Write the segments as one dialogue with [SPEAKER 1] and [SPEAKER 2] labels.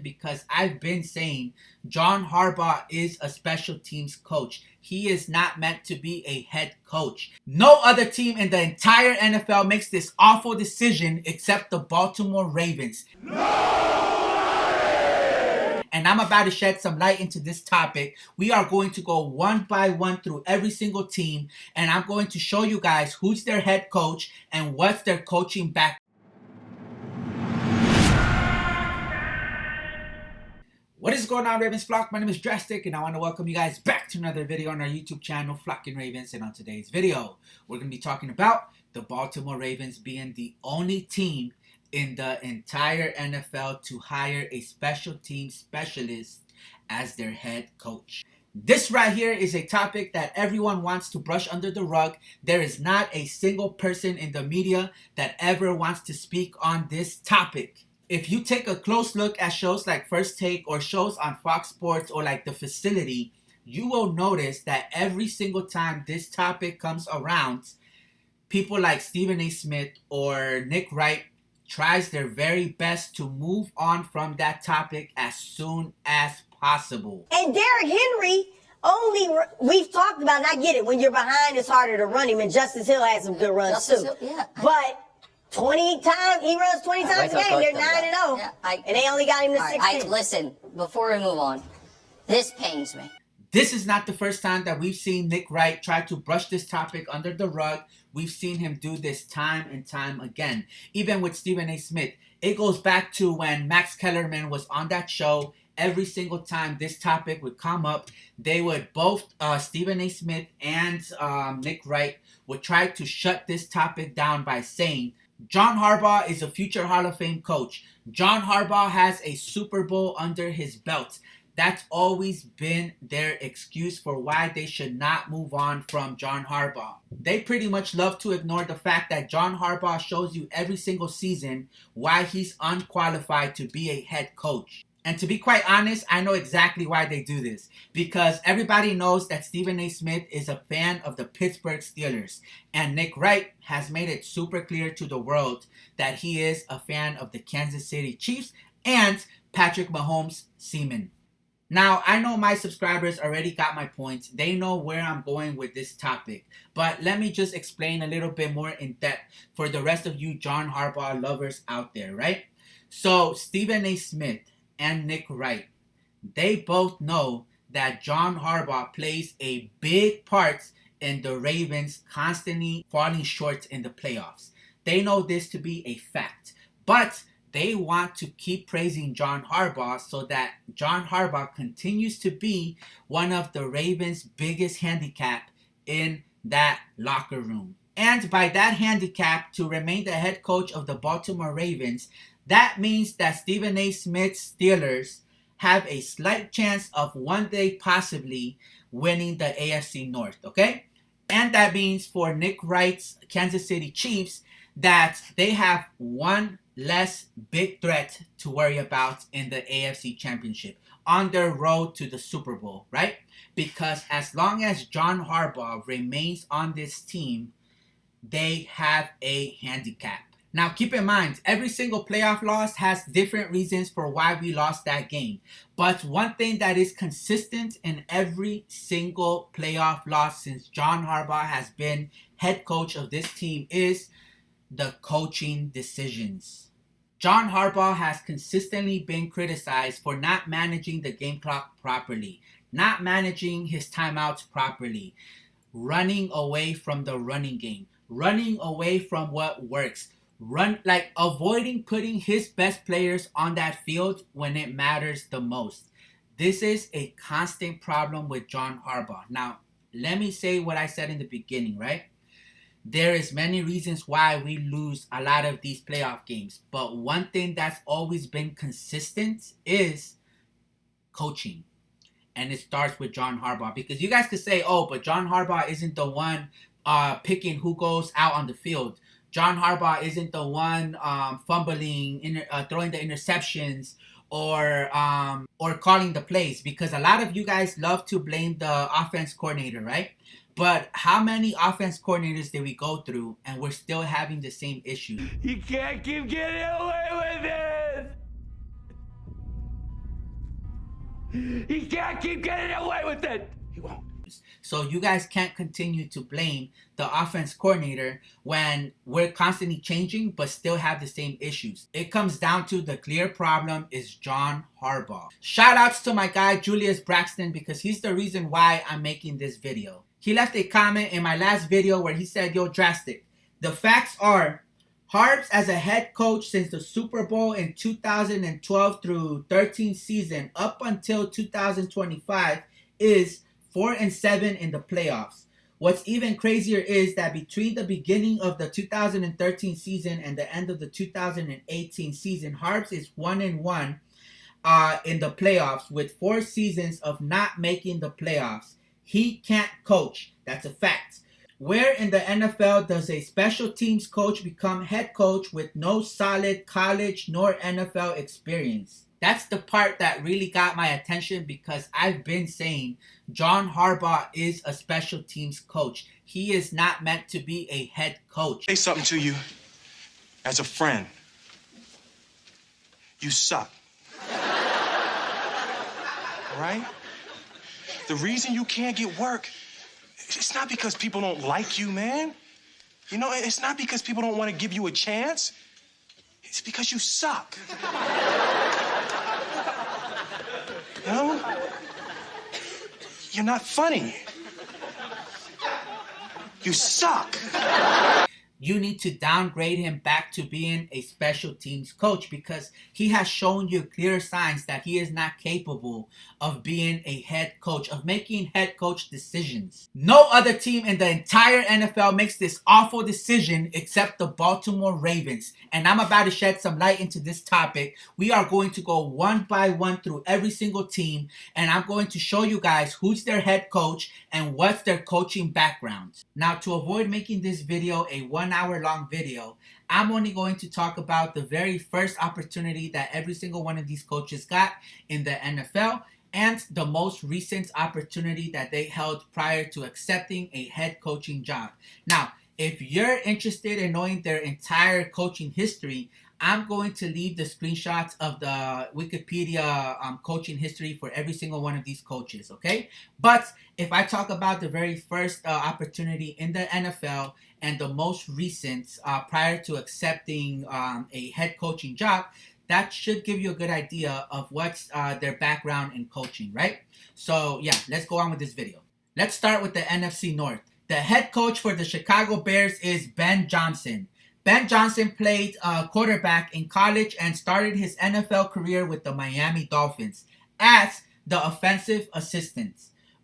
[SPEAKER 1] because I've been saying John Harbaugh is a special teams coach. He is not meant to be a head coach. No other team in the entire NFL makes this awful decision except the Baltimore Ravens. And I'm about to shed some light into this topic. We are going to go one by one through every single team, and I'm going to show you guys who's their head coach and what's their coaching background. What is going on, Ravens flock? My name is Drastic, and I want to welcome you guys back to another video on our YouTube channel, Flocking Ravens. And on today's video, we're going to be talking about the Baltimore Ravens being the only team in the entire NFL to hire a special team specialist as their head coach. This right here is a topic that everyone wants to brush under the rug. There is not a single person in the media that ever wants to speak on this topic. If you take a close look at shows like First Take or shows on Fox Sports or like The Facility, you will notice that every single time this topic comes around, people like Stephen A. Smith or Nick Wright tries their very best to move on from that topic as soon as possible.
[SPEAKER 2] And Derrick Henry, we've talked about, and I get it, when you're behind, it's harder to run him, and Justice Hill has some good runs too.
[SPEAKER 3] Yeah.
[SPEAKER 2] But 20 times, he runs 20 times a game, they're 9-0,
[SPEAKER 3] yeah,
[SPEAKER 2] and they only got him to 16.
[SPEAKER 3] Listen, before we move on, this pains me.
[SPEAKER 1] This is not the first time that we've seen Nick Wright try to brush this topic under the rug. We've seen him do this time and time again. Even with Stephen A. Smith, it goes back to when Max Kellerman was on that show. Every single time this topic would come up, they would both, Stephen A. Smith and Nick Wright, would try to shut this topic down by saying, John Harbaugh is a future Hall of Fame coach. John Harbaugh has a Super Bowl under his belt. That's always been their excuse for why they should not move on from John Harbaugh. They pretty much love to ignore the fact that John Harbaugh shows you every single season why he's unqualified to be a head coach. And to be quite honest, I know exactly why they do this. Because everybody knows that Stephen A. Smith is a fan of the Pittsburgh Steelers. And Nick Wright has made it super clear to the world that he is a fan of the Kansas City Chiefs and Patrick Mahomes' semen. Now, I know my subscribers already got my points. They know where I'm going with this topic. But let me just explain a little bit more in depth for the rest of you John Harbaugh lovers out there, right? So, Stephen A. Smith and Nick Wright, they both know that John Harbaugh plays a big part in the Ravens constantly falling short in the playoffs. They know this to be a fact. But they want to keep praising John Harbaugh so that John Harbaugh continues to be one of the Ravens' biggest handicap in that locker room. And by that handicap, to remain the head coach of the Baltimore Ravens, that means that Stephen A. Smith's Steelers have a slight chance of one day possibly winning the AFC North, okay? And that means for Nick Wright's Kansas City Chiefs that they have one less big threat to worry about in the AFC Championship on their road to the Super Bowl, right? Because as long as John Harbaugh remains on this team, they have a handicap. Now, keep in mind, every single playoff loss has different reasons for why we lost that game. But one thing that is consistent in every single playoff loss since John Harbaugh has been head coach of this team is the coaching decisions. John Harbaugh has consistently been criticized for not managing the game clock properly, not managing his timeouts properly, running away from the running game, running away from what works, avoiding putting his best players on that field when it matters the most. This is a constant problem with John Harbaugh. Now, let me say what I said in the beginning, right? There is many reasons why we lose a lot of these playoff games. But one thing that's always been consistent is coaching. And it starts with John Harbaugh. Because you guys could say, oh, but John Harbaugh isn't the one picking who goes out on the field. John Harbaugh isn't the one fumbling, throwing the interceptions, or calling the plays. Because a lot of you guys love to blame the offense coordinator, right? But how many offense coordinators did we go through and we're still having the same issue?
[SPEAKER 4] You can't keep getting away with it! He can't keep getting away with it. He won't.
[SPEAKER 1] So you guys can't continue to blame the offense coordinator when we're constantly changing but still have the same issues. It comes down to the clear problem is John Harbaugh. Shout outs to my guy Julius Braxton because he's the reason why I'm making this video. He left a comment in my last video where he said, yo, Drastic, the facts are Harbs as a head coach since the Super Bowl in 2012 through 13 season up until 2025 is 4-7 in the playoffs. What's even crazier is that between the beginning of the 2013 season and the end of the 2018 season, Harbs is 1-1 in the playoffs with 4 seasons of not making the playoffs. He can't coach. That's a fact. Where in the NFL does a special teams coach become head coach with no solid college nor NFL experience? That's the part that really got my attention because I've been saying John Harbaugh is a special teams coach. He is not meant to be a head coach.
[SPEAKER 5] Say something to you as a friend. You suck. All right? The reason you can't get work, it's not because people don't like you, man. You know, it's not because people don't want to give you a chance. It's because you suck. You know? You're not funny. You suck.
[SPEAKER 1] You need to downgrade him back to being a special teams coach because he has shown you clear signs that he is not capable of being a head coach, of making head coach decisions. No other team in the entire NFL makes this awful decision except the Baltimore Ravens. And I'm about to shed some light into this topic. We are going to go one by one through every single team, and I'm going to show you guys who's their head coach and what's their coaching background. Now, to avoid making this video a 1 hour long video, I'm only going to talk about the very first opportunity that every single one of these coaches got in the NFL and the most recent opportunity that they held prior to accepting a head coaching job. Now, if you're interested in knowing their entire coaching history, I'm going to leave the screenshots of the Wikipedia coaching history for every single one of these coaches, okay? But if I talk about the very first opportunity in the NFL and the most recent prior to accepting a head coaching job, that should give you a good idea of what's their background in coaching, right? So yeah, let's go on with this video. Let's start with the NFC North. The head coach for the Chicago Bears is Ben Johnson. Ben Johnson played quarterback in college and started his NFL career with the Miami Dolphins as the offensive assistant.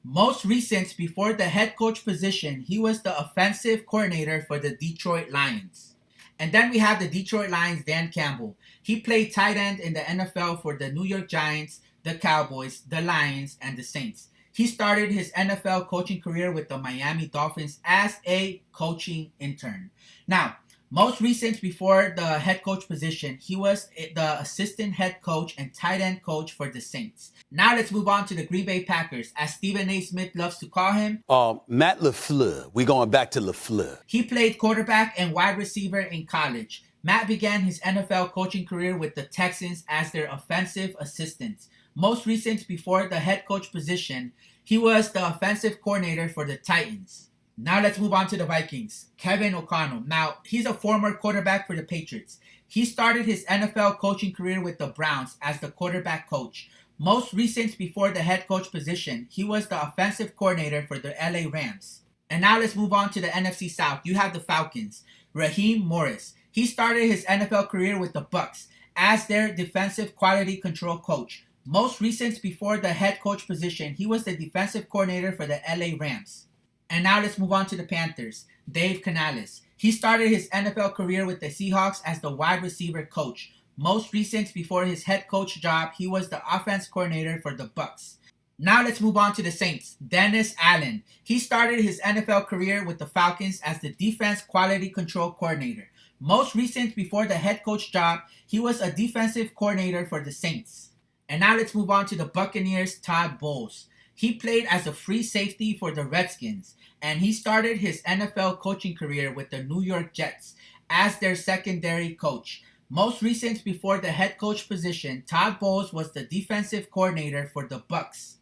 [SPEAKER 1] Most recent, before the head coach position, he was the offensive coordinator for the Detroit Lions. And then we have the Detroit Lions' Dan Campbell. He played tight end in the NFL for the New York Giants, the Cowboys, the Lions, and the Saints. He started his NFL coaching career with the Miami Dolphins as a coaching intern. Now, most recent, before the head coach position, he was the assistant head coach and tight end coach for the Saints. Now let's move on to the Green Bay Packers, as Stephen A. Smith loves to call him.
[SPEAKER 6] Matt LaFleur. We're going back to LaFleur.
[SPEAKER 1] He played quarterback and wide receiver in college. Matt began his NFL coaching career with the Texans as their offensive assistant. Most recent, before the head coach position, he was the offensive coordinator for the Titans. Now let's move on to the Vikings. Kevin O'Connell. Now, he's a former quarterback for the Patriots. He started his NFL coaching career with the Browns as the quarterback coach. Most recent, before the head coach position, he was the offensive coordinator for the LA Rams. And now let's move on to the NFC South. You have the Falcons. Raheem Morris. He started his NFL career with the Bucs as their defensive quality control coach. Most recent, before the head coach position, he was the defensive coordinator for the LA Rams. And now let's move on to the Panthers. Dave Canales. He started his NFL career with the Seahawks as the wide receiver coach. Most recent, before his head coach job, he was the offense coordinator for the Bucs. Now let's move on to the Saints. Dennis Allen. He started his NFL career with the Falcons as the defense quality control coordinator. Most recent, before the head coach job, he was a defensive coordinator for the Saints. And now let's move on to the Buccaneers. Todd Bowles. He played as a free safety for the Redskins, and he started his NFL coaching career with the New York Jets as their secondary coach. Most recent before the head coach position, Todd Bowles was the defensive coordinator for the Bucks.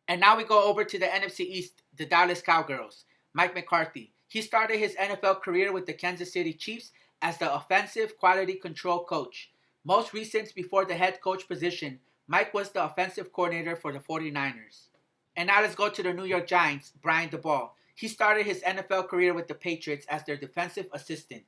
[SPEAKER 1] And now we go over to the NFC East, the Dallas Cowgirls. Mike McCarthy. He started his NFL career with the Kansas City Chiefs as the offensive quality control coach. Most recent before the head coach position, Mike was the offensive coordinator for the 49ers. And now let's go to the New York Giants, Brian DeBall. He started his NFL career with the Patriots as their defensive assistant.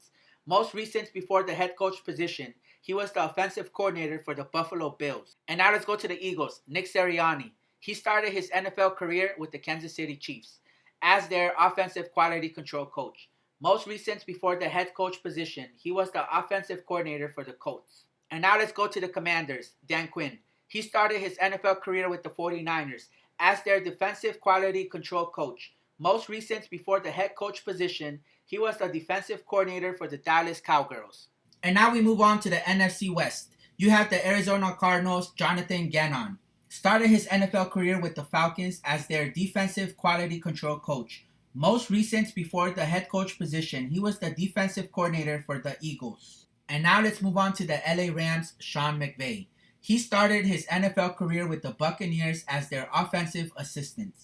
[SPEAKER 1] Most recent before the head coach position, he was the offensive coordinator for the Buffalo Bills. And now let's go to the Eagles, Nick Sirianni. He started his NFL career with the Kansas City Chiefs as their offensive quality control coach. Most recent before the head coach position, he was the offensive coordinator for the Colts. And now let's go to the Commanders, Dan Quinn. He started his NFL career with the 49ers as their defensive quality control coach. Most recent before the head coach position, he was the defensive coordinator for the Dallas Cowgirls. And now we move on to the NFC West. You have the Arizona Cardinals, Jonathan Gannon. Started his NFL career with the Falcons as their defensive quality control coach. Most recent before the head coach position, he was the defensive coordinator for the Eagles. And now let's move on to the LA Rams, Sean McVay. He started his NFL career with the Buccaneers as their offensive assistant.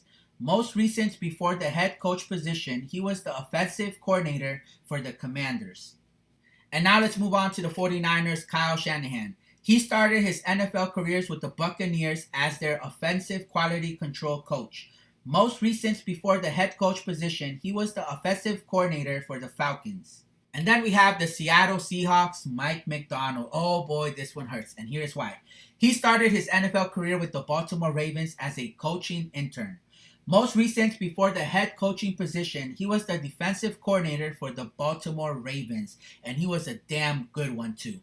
[SPEAKER 1] Most recent before the head coach position, he was the offensive coordinator for the Commanders. And now let's move on to the 49ers, Kyle Shanahan. He started his NFL careers with the Buccaneers as their offensive quality control coach. Most recent before the head coach position, he was the offensive coordinator for the Falcons. And then we have the Seattle Seahawks, Mike Macdonald. Oh boy, this one hurts, and here's why. He started his NFL career with the Baltimore Ravens as a coaching intern. Most recent before the head coaching position, he was the defensive coordinator for the Baltimore Ravens, and he was a damn good one too.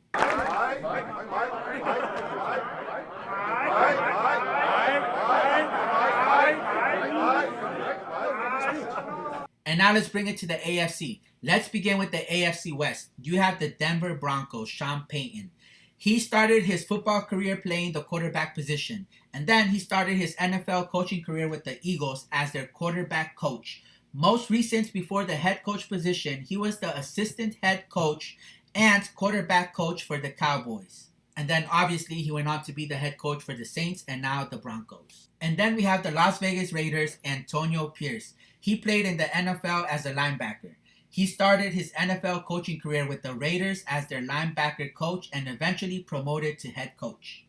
[SPEAKER 1] And now let's bring it to the AFC. Let's begin with the AFC West. You have the Denver Broncos, Sean Payton. He started his football career playing the quarterback position, and then he started his NFL coaching career with the Eagles as their quarterback coach. Most recent before the head coach position, he was the assistant head coach and quarterback coach for the Cowboys. And then obviously he went on to be the head coach for the Saints and now the Broncos. And then we have the Las Vegas Raiders, Antonio Pierce. He played in the NFL as a linebacker. He started his NFL coaching career with the Raiders as their linebacker coach and eventually promoted to head coach.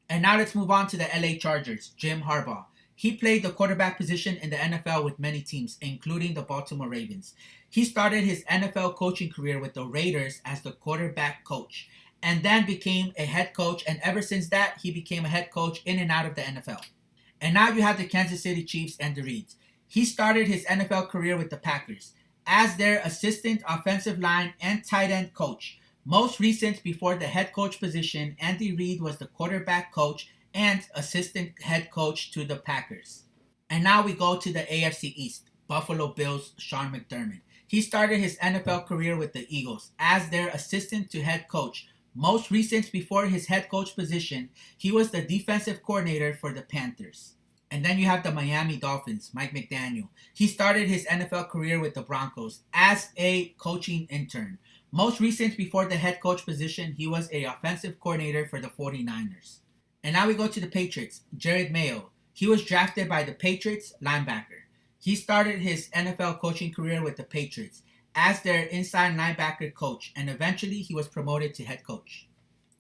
[SPEAKER 1] And now let's move on to the LA Chargers, Jim Harbaugh. He played the quarterback position in the NFL with many teams, including the Baltimore Ravens. He started his NFL coaching career with the Raiders as the quarterback coach and then became a head coach, and ever since that, he became a head coach in and out of the NFL. And now you have the Kansas City Chiefs and the Reeds. He started his NFL career with the Packers as their assistant offensive line and tight end coach. Most recent before the head coach position, Andy Reid was the quarterback coach and assistant head coach to the Packers. And now we go to the AFC East, Buffalo Bills, Sean McDermott. He started his NFL career with the Eagles as their assistant to head coach. Most recent before his head coach position, he was the defensive coordinator for the Panthers. And then you have the Miami Dolphins, Mike McDaniel. He started his NFL career with the Broncos as a coaching intern. Most recent before the head coach position, he was an offensive coordinator for the 49ers. And now we go to the Patriots, Jared Mayo. He was drafted by the Patriots, linebacker. He started his NFL coaching career with the Patriots as their inside linebacker coach, and eventually he was promoted to head coach.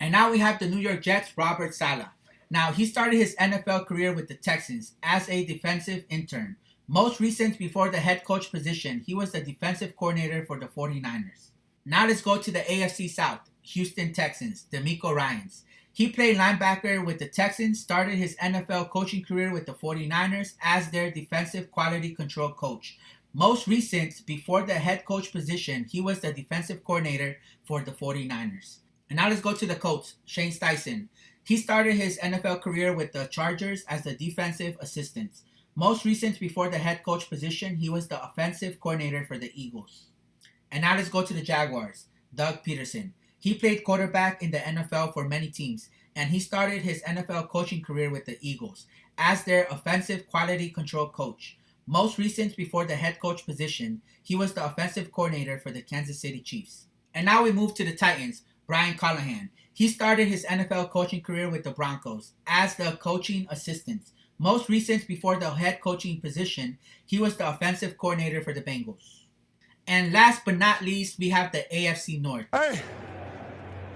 [SPEAKER 1] And now we have the New York Jets, Robert Saleh. Now, he started his NFL career with the Texans as a defensive intern. Most recent before the head coach position, he was the defensive coordinator for the 49ers. Now let's go to the AFC South, Houston Texans, DeMeco Ryans. He played linebacker with the Texans, started his NFL coaching career with the 49ers as their defensive quality control coach. Most recent before the head coach position, he was the defensive coordinator for the 49ers. And now let's go to the Colts, Shane Steichen. He started his NFL career with the Chargers as the defensive assistant. Most recent before the head coach position, he was the offensive coordinator for the Eagles. And now let's go to the Jaguars, Doug Peterson. He played quarterback in the NFL for many teams, and he started his NFL coaching career with the Eagles as their offensive quality control coach. Most recent before the head coach position, he was the offensive coordinator for the Kansas City Chiefs. And now we move to the Titans, Brian Callahan. He started his NFL coaching career with the Broncos as the coaching assistant. Most recent before the head coaching position, he was the offensive coordinator for the Bengals. And last but not least, we have the AFC North.
[SPEAKER 7] Hey,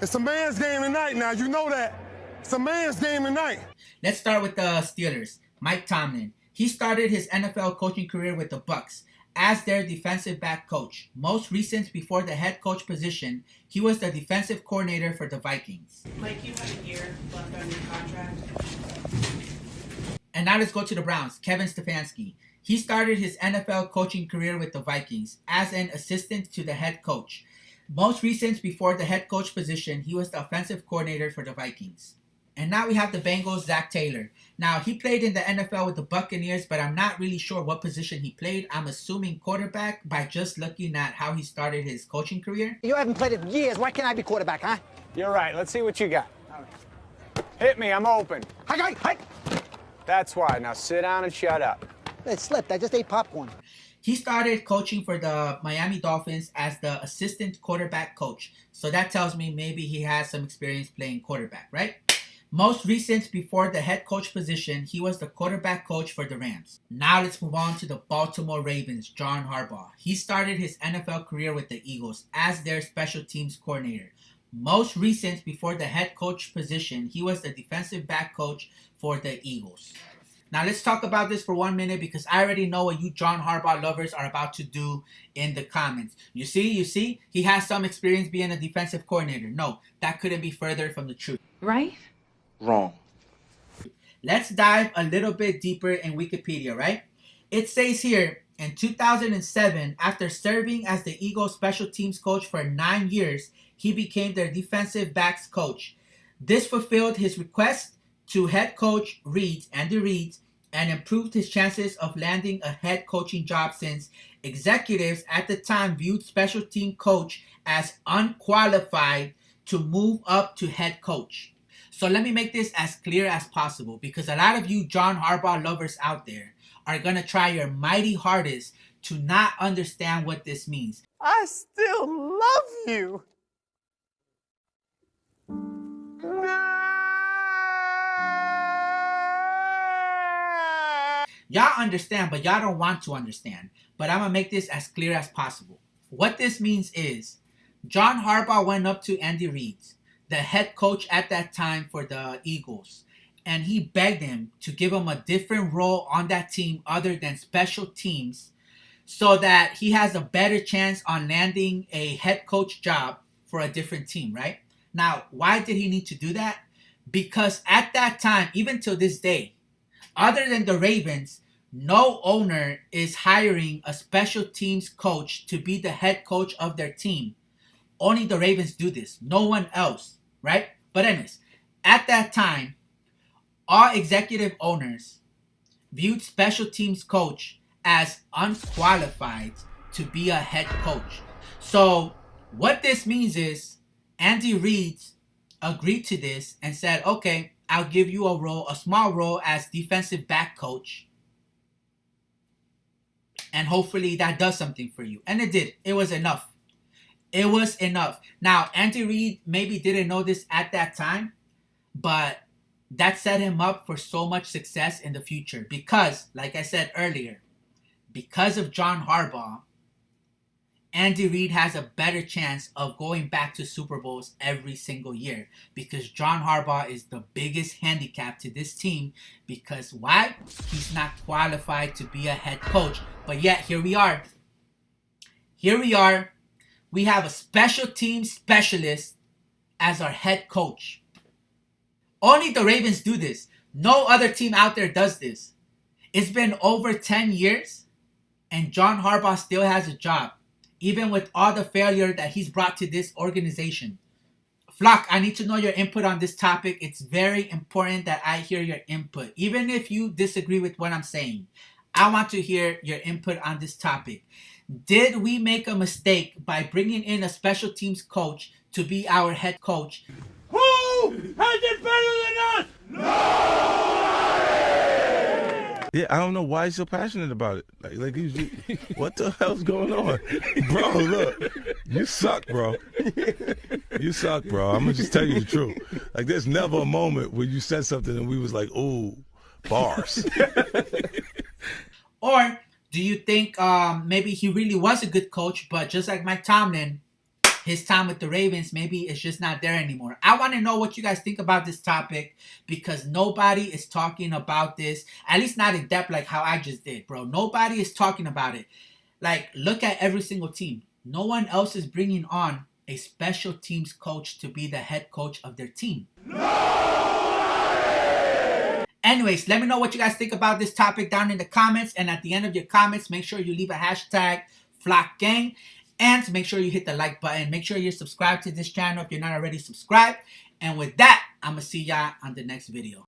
[SPEAKER 7] it's a man's game tonight now. You know that. It's a man's game tonight.
[SPEAKER 1] Let's start with the Steelers. Mike Tomlin. He started his NFL coaching career with the Bucs as their defensive back coach. Most recent before the head coach position, he was the defensive coordinator for the Vikings.
[SPEAKER 8] Mike, you have a year left on your contract.
[SPEAKER 1] And now let's go to the Browns. Kevin Stefanski. He started his NFL coaching career with the Vikings as an assistant to the head coach. Most recent before the head coach position, he was the offensive coordinator for the Vikings. And now we have the Bengals, Zach Taylor. Now, he played in the NFL with the Buccaneers, but I'm not really sure what position he played. I'm assuming quarterback by just looking at how he started his coaching career.
[SPEAKER 9] You haven't played in years. Why can't I be quarterback, huh?
[SPEAKER 10] You're right. Let's see what you got. Hit me. I'm open.
[SPEAKER 9] Hi.
[SPEAKER 10] That's why. Now sit down and shut up.
[SPEAKER 9] It slipped. I just ate popcorn.
[SPEAKER 1] He started coaching for the Miami Dolphins as the assistant quarterback coach. So that tells me maybe he has some experience playing quarterback, right? Most recent before the head coach position, he was the quarterback coach for the Rams. Now let's move on to the Baltimore Ravens, John Harbaugh. He started his NFL career with the Eagles as their special teams coordinator. Most recent before the head coach position, he was the defensive back coach for the Eagles. Now let's talk about this for 1 minute because I already know what you John Harbaugh lovers are about to do in the comments. You see, he has some experience being a defensive coordinator. No, that couldn't be further from the truth.
[SPEAKER 8] Right?
[SPEAKER 5] Wrong.
[SPEAKER 1] Let's dive a little bit deeper in Wikipedia, right? It says here, in 2007, after serving as the Eagles special teams coach for 9 years, he became their defensive backs coach. This fulfilled his request to head coach Andy Reid, and improved his chances of landing a head coaching job since executives at the time viewed special team coach as unqualified to move up to head coach. So let me make this as clear as possible because a lot of you John Harbaugh lovers out there are going to try your mighty hardest to not understand what this means.
[SPEAKER 9] I still love you.
[SPEAKER 1] Y'all understand, but y'all don't want to understand. But I'm going to make this as clear as possible. What this means is John Harbaugh went up to Andy Reid, the head coach at that time for the Eagles, and he begged him to give him a different role on that team other than special teams so that he has a better chance on landing a head coach job for a different team, right? Now, why did he need to do that? Because at that time, even till this day, other than the Ravens, no owner is hiring a special teams coach to be the head coach of their team. Only the Ravens do this. No one else, right? But anyways, at that time, all executive owners viewed special teams coach as unqualified to be a head coach. So what this means is Andy Reid agreed to this and said, okay, I'll give you a small role as defensive back coach. And hopefully that does something for you. And it did. It was enough. It was enough. Now, Andy Reid maybe didn't know this at that time, but that set him up for so much success in the future. Because, like I said earlier, because of John Harbaugh, Andy Reid has a better chance of going back to Super Bowls every single year. Because John Harbaugh is the biggest handicap to this team. Because why? He's not qualified to be a head coach. But yet, here we are. Here we are. We have a special team specialist as our head coach. Only the Ravens do this. No other team out there does this. It's been over 10 years, and John Harbaugh still has a job, even with all the failure that he's brought to this organization. Flock, I need to know your input on this topic. It's very important that I hear your input. Even if you disagree with what I'm saying, I want to hear your input on this topic. Did we make a mistake by bringing in a special teams coach to be our head coach?
[SPEAKER 4] Who has it better than us? Nobody!
[SPEAKER 11] Yeah, I don't know why he's so passionate about it. Like he's what the hell's going on, bro? Look, you suck, bro. You suck, bro. I'm gonna just tell you the truth. Like, there's never a moment where you said something and we was like, ooh, bars.
[SPEAKER 1] Or do you think maybe he really was a good coach, but just like Mike Tomlin, his time with the Ravens, maybe it's just not there anymore? I want to know what you guys think about this topic, because nobody is talking about this, at least not in depth like how I just did, bro. Nobody is talking about it. Like, look at every single team. No one else is bringing on a special teams coach to be the head coach of their team. Anyways, let me know what you guys think about this topic down in the comments. And at the end of your comments, make sure you leave a hashtag FlockGang. And make sure you hit the like button. Make sure you're subscribed to this channel if you're not already subscribed. And with that, I'm going to see y'all on the next video.